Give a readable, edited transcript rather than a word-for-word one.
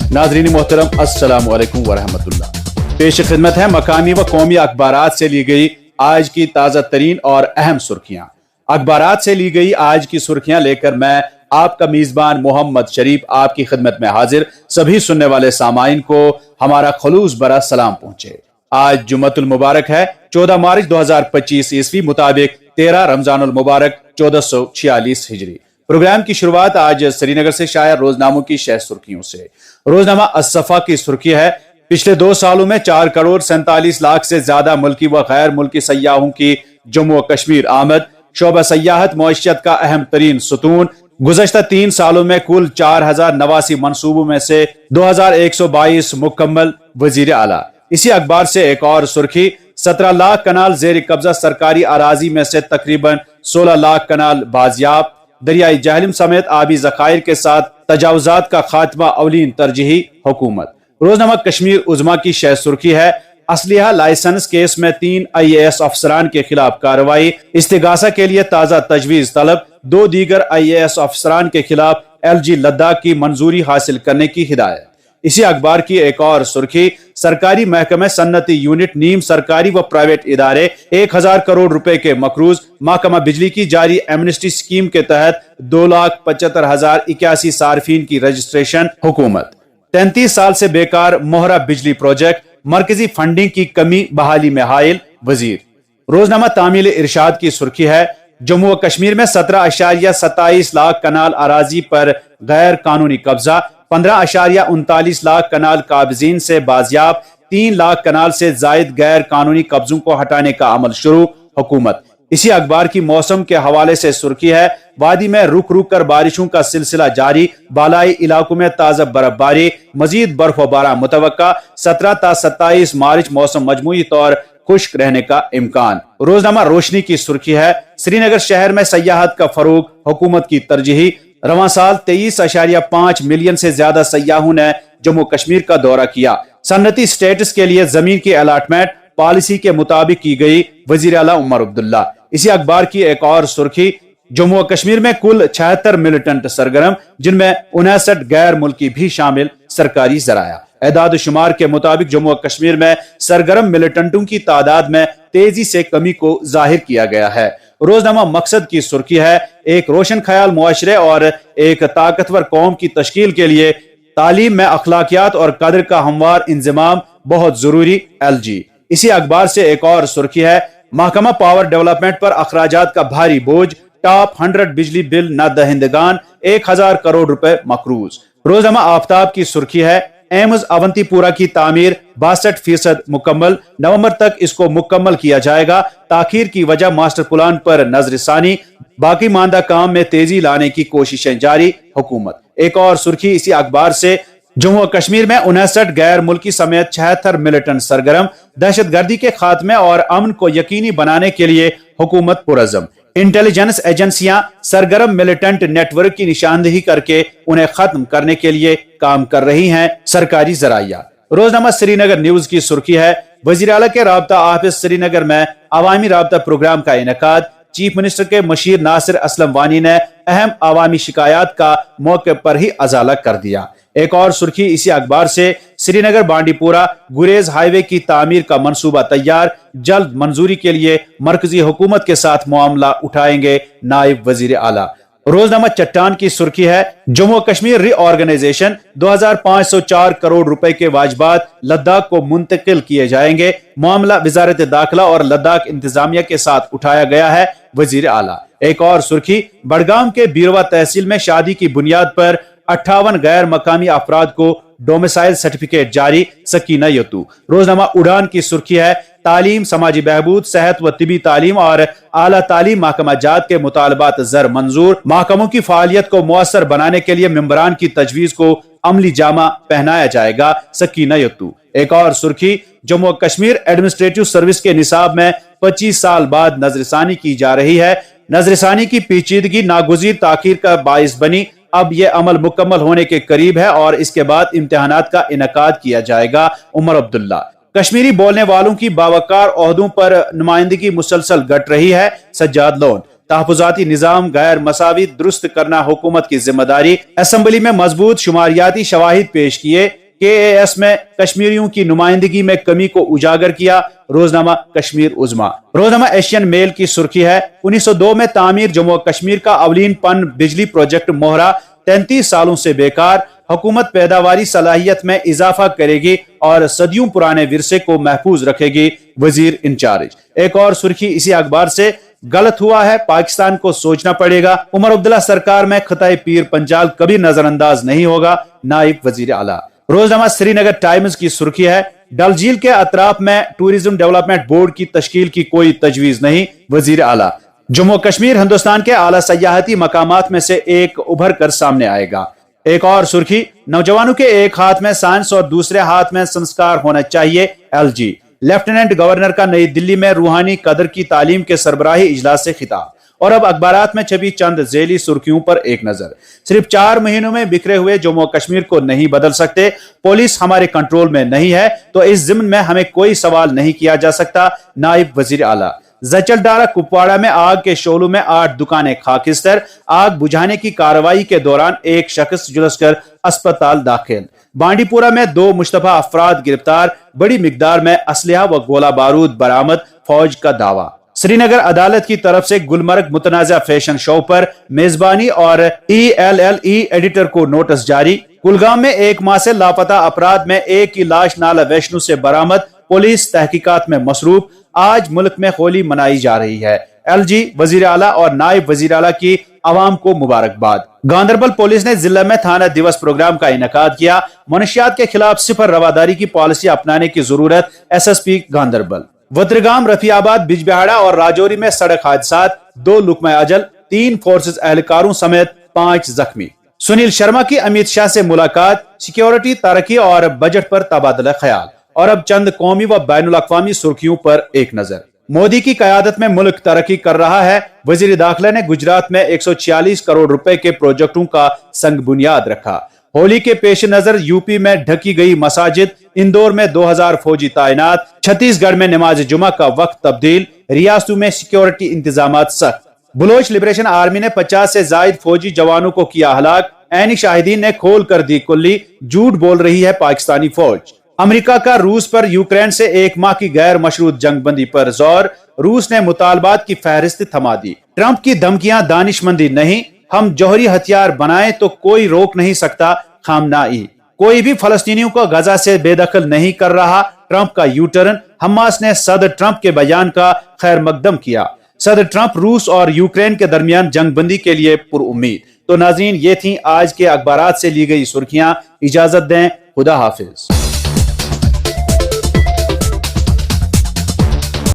नाज़रीन मोहतरम अस्सलामु अलैकुम वरहमतुल्लाह। पेश खिदमत है मकामी व कौमी अखबारात से ली गई आज की ताज़ा तरीन और अहम सुर्खियां। अखबारात से ली गई आज की सुर्खियां लेकर मैं आपका मेज़बान मोहम्मद शरीफ आपकी खिदमत में हाजिर। सभी सुनने वाले सामाइन को हमारा खलूस भरा सलाम पहुंचे। आज जुम्मतुल मुबारक है 14 मार्च 2025 ईस्वी मुताबिक 13 रमजानुल मुबारक 1446 हिजरी। प्रोग्राम की शुरुआत आज श्रीनगर से शाया रोजनामों की शह सुर्खियों से। रोजनामा असफा की सुर्खी है, पिछले 2 सालों में 4 करोड़ 47 लाख से ज्यादा मुल्की व गैर मुल्की सयाहों की जम्मू व कश्मीर आमद। शोबा सयाहत मईशत का अहम तरीन सुतून। गुज़श्ता 3 सालों में कुल 4089 मनसूबों में से 2122 मुकम्मल। वजीर आला। इसी अखबार से एक और सुर्खी, 17 लाख कनाल जेर कब्जा सरकारी अराजी में से तकरीबन 16 लाख कनाल बाजियाब। दरियाई जहलम समेत आबी जखायर के साथ तजावुजात का खात्मा अवलीन तरजीही हुकूमत। रोजनामा कश्मीर उज़्मा की शह सुर्खी है, असलिहा लाइसेंस केस में 3 IAS अफसरान के खिलाफ कार्रवाई। इस्तिगासा के लिए ताज़ा तजवीज़ तलब। 2 दीगर IAS अफसरान के खिलाफ LG लद्दाख की मंजूरी हासिल करने की हिदायत। इसी अखबार की एक और सुर्खी, सरकारी महकमे सन्नती यूनिट नीम सरकारी व प्राइवेट इदारे 1000 करोड़ रुपए के मकरूज। महकमा बिजली की जारी एमनेस्टी स्कीम के तहत 2,75,081 सार्फिन की रजिस्ट्रेशन। हुकूमत 33 साल से बेकार मोहरा बिजली प्रोजेक्ट, मरकजी फंडिंग की कमी बहाली में हायल वजीर। रोजनामा तामील इरशाद की सुर्खी है, जम्मू व कश्मीर में 17.27 लाख कनाल अराजी पर गैर कानूनी कब्जा। 15.39 लाख कनाल काबजीन से बाजियाब। 3 लाख कनाल से जायद गैर कानूनी कब्जों को हटाने का अमल शुरू। हुकूमत। इसी अखबार की मौसम के हवाले से सुर्खी है, वादी में रुक रुक कर बारिशों का सिलसिला जारी। बालाई इलाकों में ताज़ा बर्फबारी, मजीद बर्फबारी मुतवक्का। 17 ta 27 मार्च मौसम मजमूई तौर खुश्क रहने का इम्कान। रोजनामा रोशनी की सुर्खी है, श्रीनगर शहर में सयाहत का फरोग हुकूमत की तरजीही। रवां साल 23.5 मिलियन से ज्यादा सयाहों ने जम्मू कश्मीर का दौरा किया। सन्नती स्टेटस के लिए जमीन की अलॉटमेंट पॉलिसी के मुताबिक की गई। वजीर आला उमर अब्दुल्ला। इसी अखबार की एक और सुर्खी, जम्मू कश्मीर में कुल 76 मिलिटेंट सरगर्म, जिनमें 59 गैर मुल्की भी शामिल। सरकारी जराया एदाद शुमार के मुताबिक जम्मू कश्मीर में सरगर्म मिलिटेंटों की तादाद में तेजी से कमी को जाहिर किया गया है। रोजनामा मकसद की सुर्खी है, एक रोशन ख्याल मुआशरे और एक ताकतवर कौम की तश्कील के लिए तालीम में अखलाकियात और कदर का हमवार इंजमाम बहुत जरूरी। LG। इसी अखबार से एक और सुर्खी है, महकमा पावर डेवलपमेंट पर अखराजात का भारी बोझ। टॉप 100 बिजली बिल न दहिंदगान 1000 करोड़ रुपए मकरूज। रोजनामा आफ्ताब की सुर्खी है, एम्स अवंतीपुरा की तामीर 62% मुकम्मल। नवंबर तक इसको मुकम्मल किया जाएगा। ताखीर की वजह मास्टर प्लान पर नजरसानी, बाकी मानदा काम में तेजी लाने की कोशिशें जारी। हुकूमत। एक और सुर्खी इसी अखबार से, जम्मू कश्मीर में 59 गैर मुल्की समेत 76 मिलिटेंट सरगर्म। दहशतगर्दी के खात्मे और अमन को यकीनी बनाने के लिए हुकूमत पुरज़म। इंटेलिजेंस एजेंसियां सरगर्म मिलिटेंट नेटवर्क की निशानदेही करके उन्हें खत्म करने के लिए काम कर रही हैं। सरकारी जराया। रोजनामा श्रीनगर न्यूज की सुर्खी है, वजीर आला के राब्ता ऑफिस श्रीनगर में अवामी राब्ता प्रोग्राम का इनेकाद। चीफ मिनिस्टर के मशीर नासिर असलम वानी ने अहम अवामी शिकायत का मौके पर ही अजाला कर दिया। एक और सुर्खी इसी अखबार से, श्रीनगर बांडीपुरा गुरेज हाईवे की तामीर का मंसूबा तैयार। जल्द मंजूरी के लिए मरकजी हुकूमत के साथ मामला उठाएंगे नायब वजीर आला। रोजनामा चट्टान की सुर्खी है, जम्मू कश्मीर रीऑर्गेनाइजेशन 2504 करोड़ रुपए के वाजबात लद्दाख को मुंतकिल किए जाएंगे। मामला वजारत दाखिला और लद्दाख इंतजामिया के साथ उठाया गया है। वजीर आला। एक और सुर्खी, बड़गाम के बीरवा तहसील में शादी की बुनियाद पर 58 गैर मकामी अफराद को डोमिसाइल सर्टिफिकेट जारी। सकीना यतू। रोजनामा उड़ान की सुर्खी है, तालीम, समाजी बहबूद, सेहत व तिबी तालीम और आला तालीम महकमा जात के मुतालबात जर मंजूर। महकमों की फालियत को मुअस्सर बनाने के लिए मेंबरान की तजवीज को अमली जामा पहनाया जाएगा। सकीना यतू। एक और सुर्खी, जम्मू कश्मीर एडमिनिस्ट्रेटिव सर्विस के निसाब में 25 साल बाद नजरसानी की जा रही है। नजरसानी की पेचीदगी नागुज़ीर ताखीर का बाइस बनी। अब यह अमल मुकम्मल होने के करीब है और इसके बाद इम्तिहानात का इनेकाद किया जाएगा। उमर अब्दुल्ला। कश्मीरी बोलने वालों की बावकार ओहदों पर नुमाइंदगी मुसलसल घट रही है। सज्जाद लोन। तहफ़्फ़ुज़ाती निज़ाम गैर मसावी दुरुस्त करना हुकूमत की जिम्मेदारी। असम्बली में मजबूत शुमारियाती शवाहिद पेश किए। KAS में कश्मीरियों की नुमाइंदगी में कमी को उजागर किया। रोजनामा कश्मीर उज़्मा। रोजनामा एशियन मेल की सुर्खी है 1902 में तामीर जम्मू और कश्मीर का अवलीन पन बिजली प्रोजेक्ट मोहरा 33 सालों से बेकार। हुकूमत पैदावारी सलाहियत में इजाफा करेगी और सदियों पुराने विरसे को महफूज रखेगी, वजीर इंचार्ज। एक और सुर्खी इसी अखबार से, गलत हुआ है, पाकिस्तान को सोचना पड़ेगा। उमर अब्दुल्ला सरकार में खताए पीर पंजाल कभी नजरअंदाज नहीं होगा, नायब वजीर आला। रोजनामा श्रीनगर टाइम्स की सुर्खी है डल झील के अतराफ में टूरिज्म डेवलपमेंट बोर्ड की तश्कील की कोई तजवीज नहीं, वजीर आला। जम्मू कश्मीर हिंदुस्तान के आला सयाहती मकामात में से एक उभर कर सामने आएगा। एक और सुर्खी, नौजवानों के एक हाथ में साइंस और दूसरे हाथ में संस्कार होना चाहिए, LG। लेफ्टिनेंट गवर्नर का नई दिल्ली में रूहानी कदर की तालीम के सरबराही इजलास से खिताब। और अब अखबारात में छपी चंद झेली सुर्खियों पर एक नजर। सिर्फ 4 महीनों में बिखरे हुए जम्मू कश्मीर को नहीं बदल सकते, पुलिस हमारे कंट्रोल में नहीं है तो इस जिम्न में हमें कोई सवाल नहीं किया जा सकता, नायब वजीर आला। जचलडारा कुपवाड़ा में आग के शोलों में 8 दुकानें खाकिस्तर। आग बुझाने की कार्रवाई के दौरान एक शख्स झुलसकर अस्पताल दाखिल। बांडीपुरा में 2 मुश्तबा अफराद गिरफ्तार। बड़ी मिकदार में असलहा व गोला बारूद बरामद, फौज का दावा। श्रीनगर अदालत की तरफ से गुलमर्ग मुतनाज़ा फैशन शो पर मेजबानी और ELLE एडिटर को नोटिस जारी। कुलगाम में 1 माह से लापता अपराध में एक की लाश नाला वैष्णो से बरामद। पुलिस तहकीकात में मसरूफ। आज मुल्क में होली मनाई जा रही है। LG, वजीर आला और नायब वजीर आला की आवाम को मुबारकबाद। गांधरबल पुलिस ने जिला में थाना दिवस प्रोग्राम का इनेकाद किया। मनशियात के खिलाफ सिफर रवादारी की पॉलिसी अपनाने की जरूरत, SSP गांधरबल। वत्रगाम, रफियाबाद, बिजबिहाड़ा और राजौरी में सड़क हादसात, 2 लुकमा अजल, 3 फोर्सेस एहलकारों समेत 5 जख्मी। सुनील शर्मा की अमित शाह से मुलाकात। सिक्योरिटी, तरक्की और बजट पर तबादला ख्याल। और अब चंद कौमी व बैनुल अक़वामी सुर्खियों पर एक नजर। मोदी की क़यादत में मुल्क तरक्की कर रहा है। वजीर दाखिला ने गुजरात में 146 करोड़ रुपए के प्रोजेक्टों का संग बुनियाद रखा। होली के पेश नजर यूपी में ढकी गई मसाजिद। इंदौर में 2000 फौजी तैनात। छत्तीसगढ़ में नमाज जुमा का वक्त तब्दील। रियासतों में सिक्योरिटी इंतजामात सख्त। बलोच लिबरेशन आर्मी ने 50 से जायद फौजी जवानों को किया हलाक। ऐनी शाहिदीन ने खोल कर दी कुल्ली। झूठ बोल रही है पाकिस्तानी फौज। अमेरिका का रूस पर यूक्रेन से 1 माह की गैर मशरूत जंगबंदी पर जोर। रूस ने मुतालबात की फहरिस्त थमा दी। ट्रंप की धमकियां दानिशमंदी नहीं, हम जौहरी हथियार बनाएं तो कोई रोक नहीं सकता, खामनाई। कोई भी फलस्तीनियों को गजा से बेदखल नहीं कर रहा, ट्रंप का यूटर्न। हमास ने सदर ट्रंप के बयान का खैर मकदम किया। सदर ट्रंप रूस और यूक्रेन के दरमियान जंगबंदी के लिए पुरउम्मीद। तो नाज़रीन, ये थी आज के अखबारात से ली गई सुर्खियां। इजाजत दें, खुदा हाफिज।